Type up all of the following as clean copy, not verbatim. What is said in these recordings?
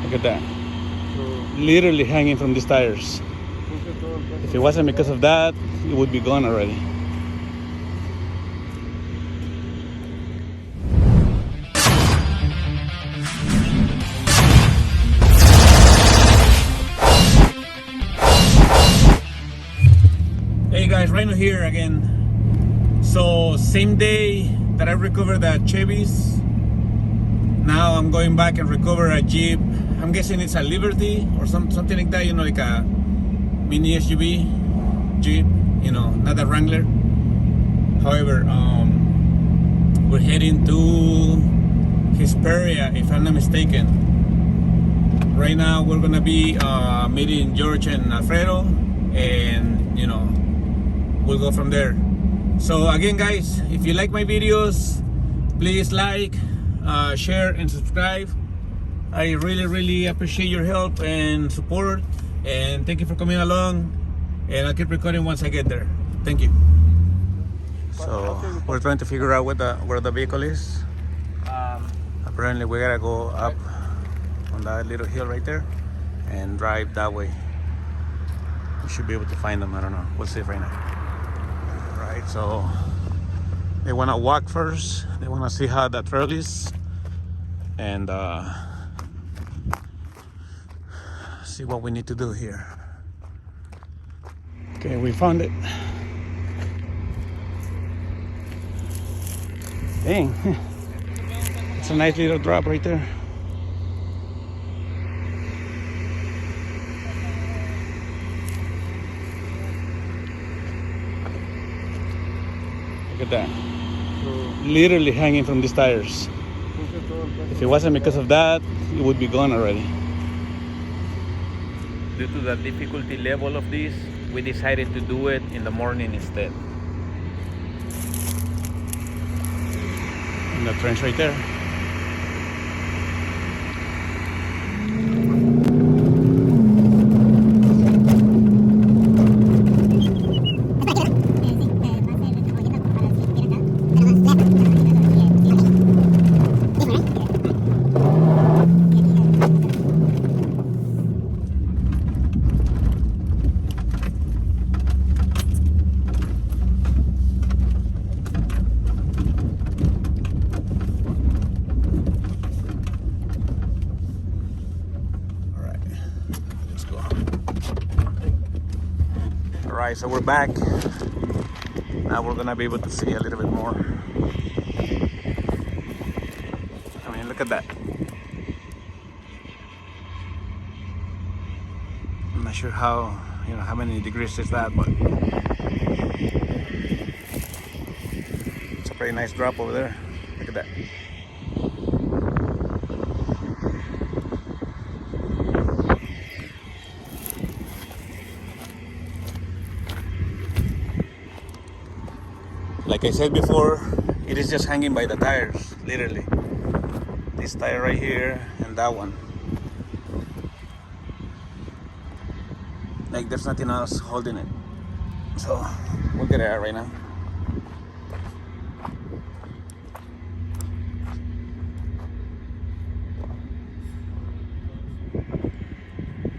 Look at that. Literally hanging from these tires. If it wasn't because of that, it would be gone already. Hey guys, Rhino here again. So same day that I recovered the Chevys, now I'm going back and recover a Jeep. I'm guessing it's a Liberty or something like that, you know, like a mini SUV Jeep, you know, not a Wrangler. However, we're heading to Hesperia, if I'm not mistaken. Right now we're gonna be meeting George and Alfredo, and you know, we'll go from there. So again guys, if you like my videos, please like, share and subscribe. I really appreciate your help and support, and thank you for coming along, and I'll keep recording once I get there. Thank you. So we're trying to figure out where the vehicle is. Apparently we gotta go up on that little hill right there and drive that way. We should be able to find them. I don't know, we'll see right now. Right, so they want to walk first. They want to see how that trail is, and see what we need to do here. Okay, we found it. Dang, it's a nice little drop right there. Look at that. Literally hanging from these tires. If it wasn't because of that, it would be gone already. Due to the difficulty level of this, we decided to do it in the morning instead. And the trench right there. Alright, so we're back. Now we're gonna be able to see a little bit more. I mean, look at that. I'm not sure how many degrees is that, but it's a pretty nice drop over there. Look at that. Like I said before, it is just hanging by the tires, literally. This tire right here and that one. Like there's nothing else holding it. So we'll get it out right now.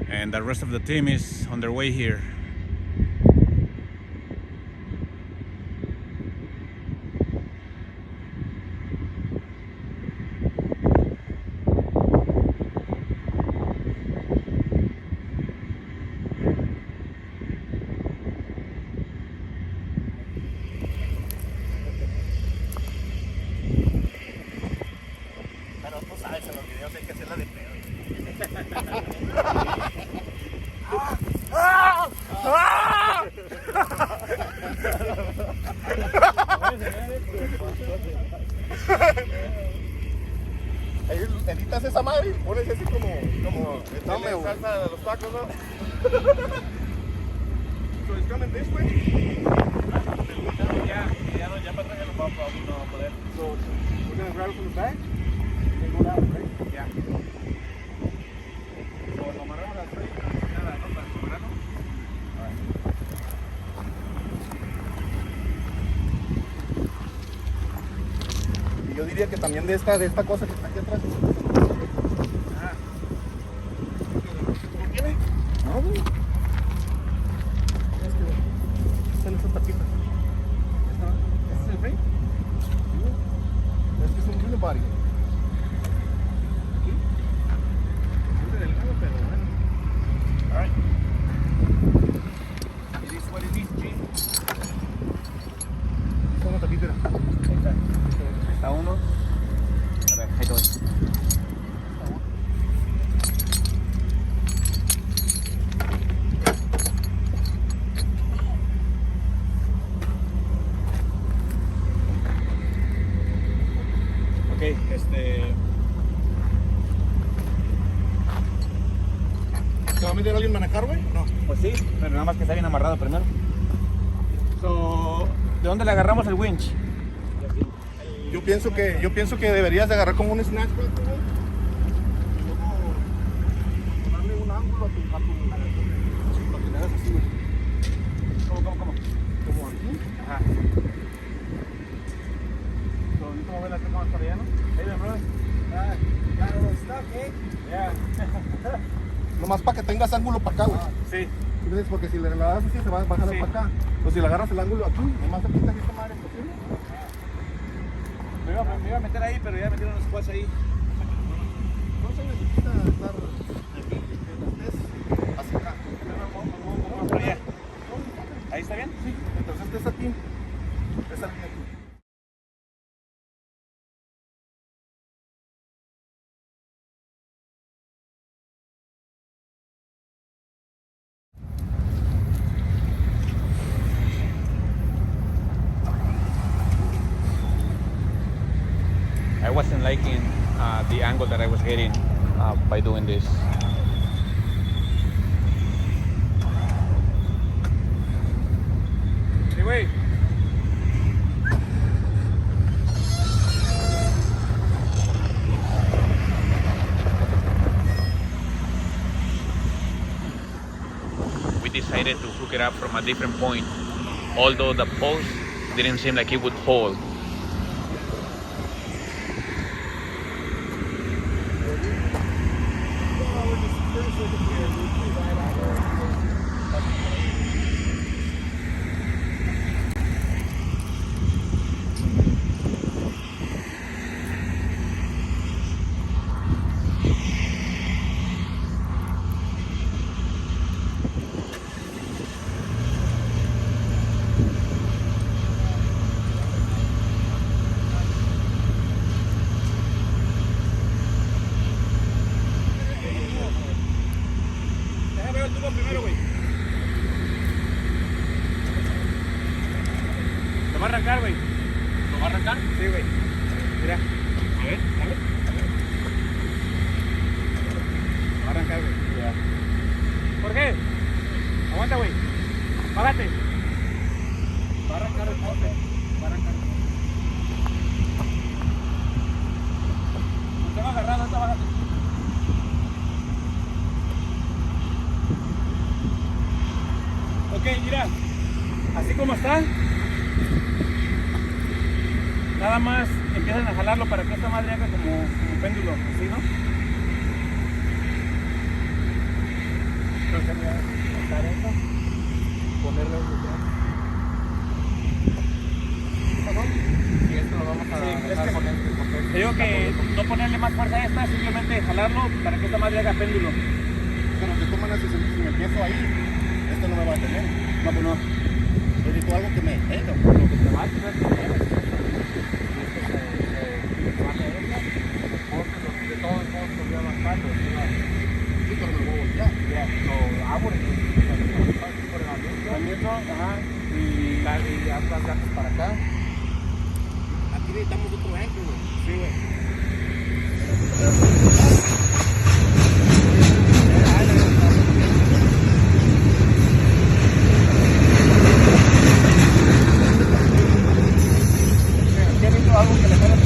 And the rest of the team is on their way here. Ahí editas esa madre y pones así como salsa de los tacos, ¿no? So it's coming this way. Ya para atrás ya no vamos a poder. So we're gonna grab it from the back and go down, right? Yeah. So lo amarramos al frente, nada, ¿no? Para amarrarlo. Y yo diría que también de esta cosa que está aquí atrás. meter a alguien manejar, güey? No. Pues sí, pero nada más que está bien amarrado primero. So, ¿de dónde le agarramos el winch? Yo pienso que deberías de agarrar como un snatch, güey. Y luego darle un ángulo a tu para que le hagas así, güey. ¿Cómo? Como aquí. Ajá. So, ¿necesito mover la cámara para allá, no? Hey, bro. Yeah. Nomás para que tengas ángulo para acá, güey. Sí. ¿Entiendes? Porque si le das así se va a bajar Sí. para acá. Pues si le agarras el ángulo aquí, nomás te quitas esta madre posible. Me iba a meter ahí, pero ya metieron los squats ahí. No se necesita estar aquí, que estés hacia acá. Vamos para allá. ¿Ahí está bien? Sí, entonces estés aquí. Esa línea aquí. I wasn't liking the angle that I was getting by doing this. Hey, wait. We decided to hook it up from a different point, although the post didn't seem like it would hold. Primero, güey. ¿Lo va a arrancar, güey? ¿Lo va a arrancar? Sí, güey. Mira. A ver, dale. Lo va a arrancar, güey. Ya. ¿Por qué? Aguanta, güey. Bájate. Va a arrancar el poste. Va a arrancar. Lo tengo agarrado, ahorita bájate. Ok, mira, así como está, nada más empiezan a jalarlo para que esta madre haga como péndulo, así, ¿no? Entonces voy a cortar esto, ponerle un lugar. Y esto lo vamos a dejar con este. Te digo que no ponerle más fuerza a esta, simplemente jalarlo para que esta madre haga péndulo. Pero de todas maneras, si me empiezo ahí, esto no me va a tener. No, pues no. Yo necesito algo que me tenga. Lo que te va a tener que tener. De todos modos, se voy avanzando. Sí, pero me voy a voltear. Ya, lo hago por el aliento, ajá, y haz las llantas para acá. Aquí necesitamos otro ángulo, güey. Sí, güey. ¿Qué visto algo que le pone tú?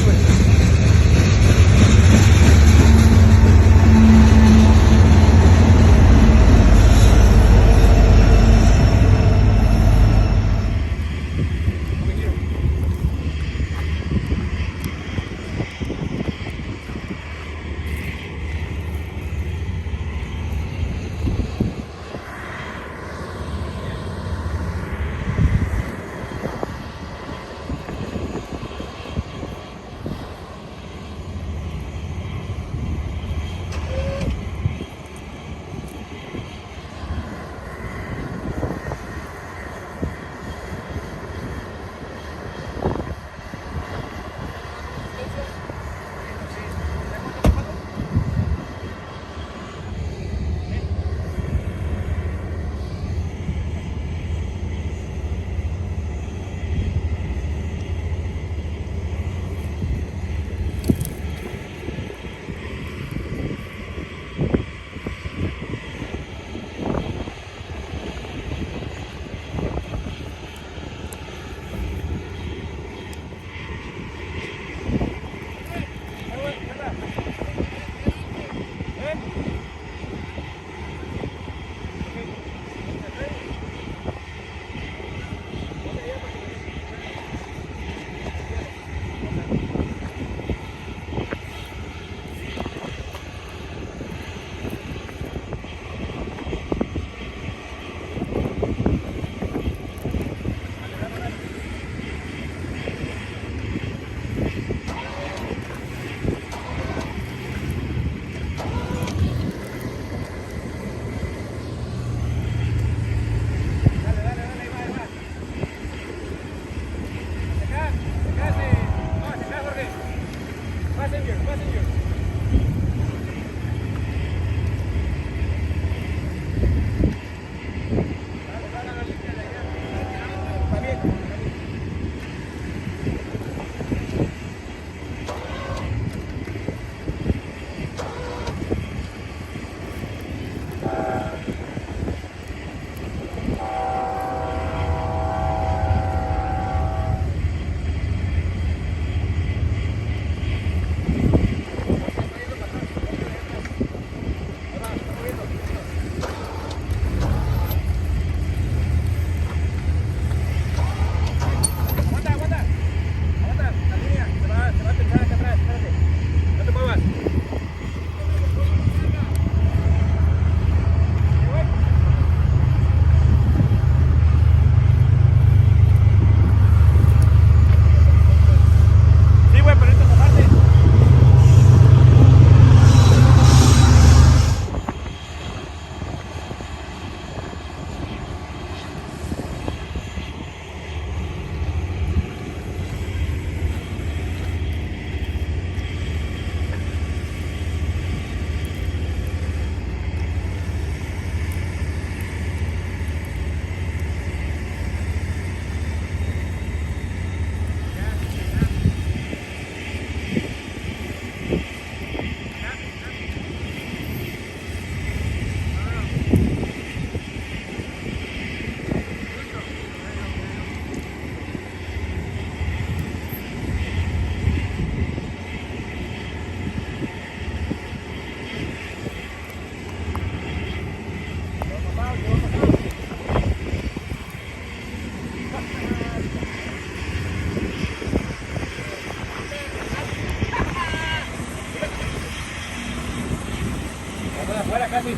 Fuera casi.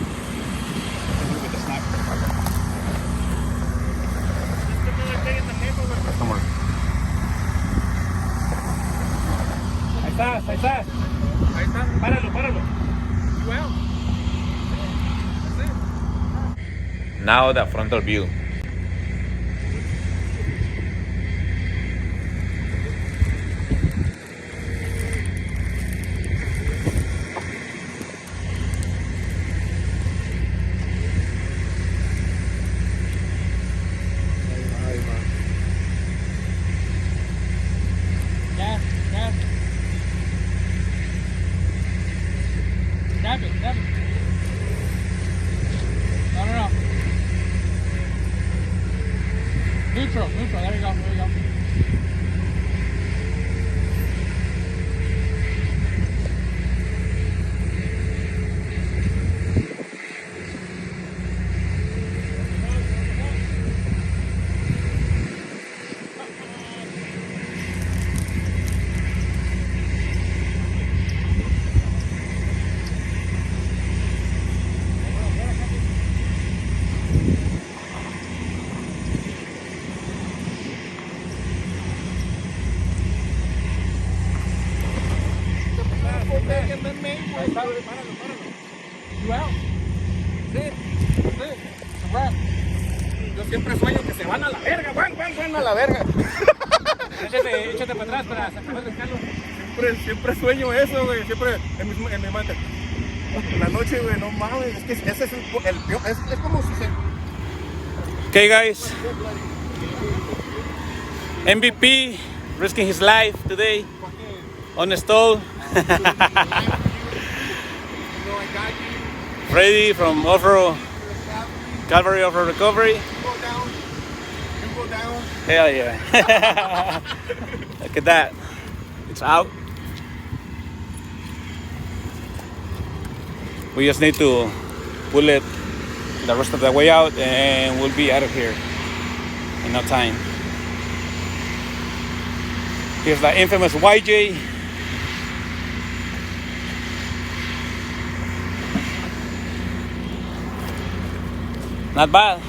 Ahí estás, ahí estás. Ahí está. Páralo, páralo. Well. Now the frontal view. Grab it, grab it. No, no, no. Neutral, neutral. There you go, there you go. Yo siempre sueño que se van a la verga, van a la verga. Échate para atrás para sacar el calo. Siempre sueño eso, güey, siempre en mi mente. En la noche, güey, no mames, es que ese es el peor, es como si se... Okay guys, MVP risking his life today on the stall. Freddy from Off-Road, Calvary Off-Road Recovery. You go down. Hell yeah. Look at that. It's out. We just need to pull it the rest of the way out and we'll be out of here in no time. Here's the infamous YJ. Not bad.